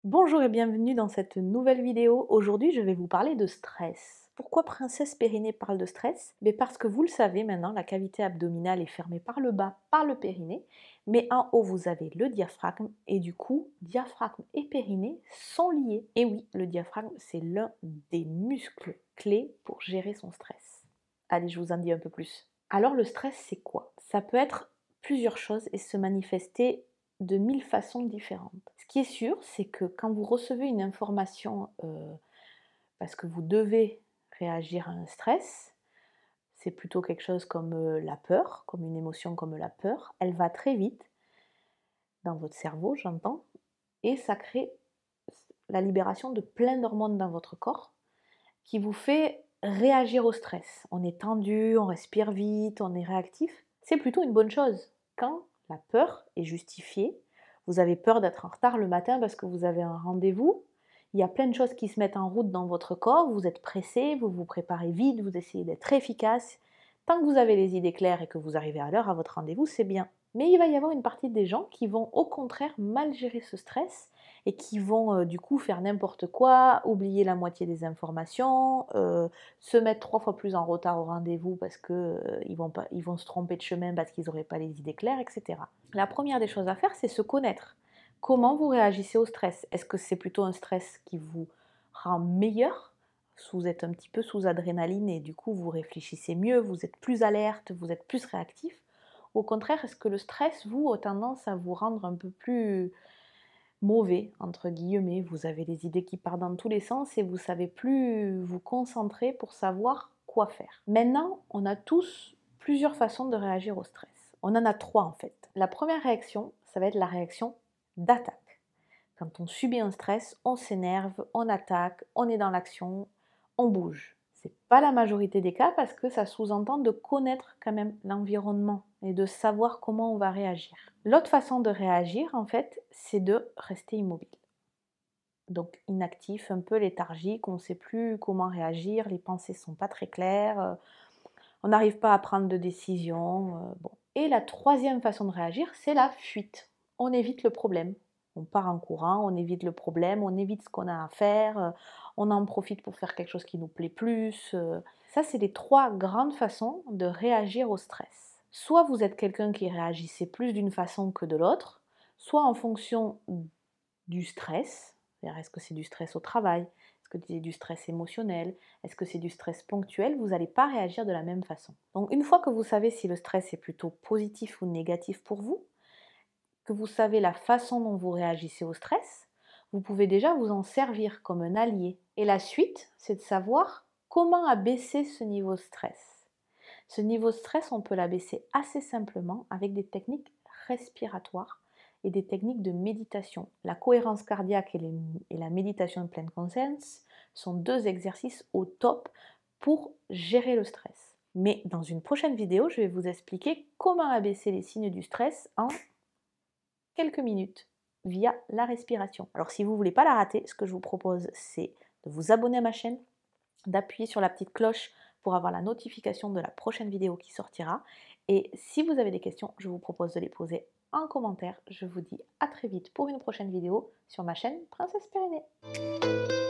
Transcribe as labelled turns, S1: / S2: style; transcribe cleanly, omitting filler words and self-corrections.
S1: Bonjour et bienvenue dans cette nouvelle vidéo. Aujourd'hui, je vais vous parler de stress. Pourquoi Princesse Périnée parle de stress? Parce que vous le savez maintenant, la cavité abdominale est fermée par le bas, par le périnée, mais en haut, vous avez le diaphragme et du coup, diaphragme et périnée sont liés. Et oui, le diaphragme, c'est l'un des muscles clés pour gérer son stress. Allez, je vous en dis un peu plus. Alors le stress, c'est quoi? Ça peut être plusieurs choses et se manifester de 1000 façons différentes. Ce qui est sûr, c'est que quand vous recevez une information, parce que vous devez réagir à un stress, c'est plutôt quelque chose comme, la peur, comme une émotion comme la peur, elle va très vite dans votre cerveau, j'entends, et ça crée la libération de plein d'hormones dans votre corps qui vous fait réagir au stress. On est tendu, on respire vite, on est réactif. C'est plutôt une bonne chose. Quand la peur est justifiée, vous avez peur d'être en retard le matin parce que vous avez un rendez-vous, il y a plein de choses qui se mettent en route dans votre corps, vous êtes pressé, vous vous préparez vite, vous essayez d'être efficace. Tant que vous avez les idées claires et que vous arrivez à l'heure à votre rendez-vous, c'est bien. Mais il va y avoir une partie des gens qui vont au contraire mal gérer ce stress et qui vont du coup faire n'importe quoi, oublier la moitié des informations, se mettre 3 fois plus en retard au rendez-vous parce que, ils vont se tromper de chemin parce qu'ils n'auraient pas les idées claires, et cetera. La première des choses à faire, c'est se connaître. Comment vous réagissez au stress? Est-ce que c'est plutôt un stress qui vous rend meilleur? Vous êtes un petit peu sous adrénaline et du coup vous réfléchissez mieux, vous êtes plus alerte, vous êtes plus réactif? Au contraire, est-ce que le stress, vous, a tendance à vous rendre un peu plus mauvais, entre guillemets, vous avez les idées qui partent dans tous les sens et vous savez plus vous concentrer pour savoir quoi faire. Maintenant, on a tous plusieurs façons de réagir au stress. On en a trois en fait. La première réaction, ça va être la réaction d'attaque. Quand on subit un stress, on s'énerve, on attaque, on est dans l'action, on bouge. C'est pas la majorité des cas parce que ça sous-entend de connaître quand même l'environnement et de savoir comment on va réagir. L'autre façon de réagir, en fait, c'est de rester immobile. Donc inactif, un peu léthargique, on ne sait plus comment réagir, les pensées ne sont pas très claires, on n'arrive pas à prendre de décision. Bon. Et la troisième façon de réagir, c'est la fuite. On évite le problème. On part en courant, on évite le problème, on évite ce qu'on a à faire, on en profite pour faire quelque chose qui nous plaît plus. Ça, c'est les trois grandes façons de réagir au stress. Soit vous êtes quelqu'un qui réagissait plus d'une façon que de l'autre, soit en fonction du stress, c'est-à-dire est-ce que c'est du stress au travail, est-ce que c'est du stress émotionnel, est-ce que c'est du stress ponctuel, vous n'allez pas réagir de la même façon. Donc une fois que vous savez si le stress est plutôt positif ou négatif pour vous, que vous savez la façon dont vous réagissez au stress, vous pouvez déjà vous en servir comme un allié. Et la suite, c'est de savoir comment abaisser ce niveau de stress. Ce niveau de stress, on peut l'abaisser assez simplement avec des techniques respiratoires et des techniques de méditation. La cohérence cardiaque et la méditation de pleine conscience sont deux exercices au top pour gérer le stress. Mais dans une prochaine vidéo, je vais vous expliquer comment abaisser les signes du stress en quelques minutes via la respiration. Alors si vous ne voulez pas la rater, ce que je vous propose, c'est de vous abonner à ma chaîne, d'appuyer sur la petite cloche pour avoir la notification de la prochaine vidéo qui sortira. Et si vous avez des questions, je vous propose de les poser en commentaire. Je vous dis à très vite pour une prochaine vidéo sur ma chaîne Princesse Périnée.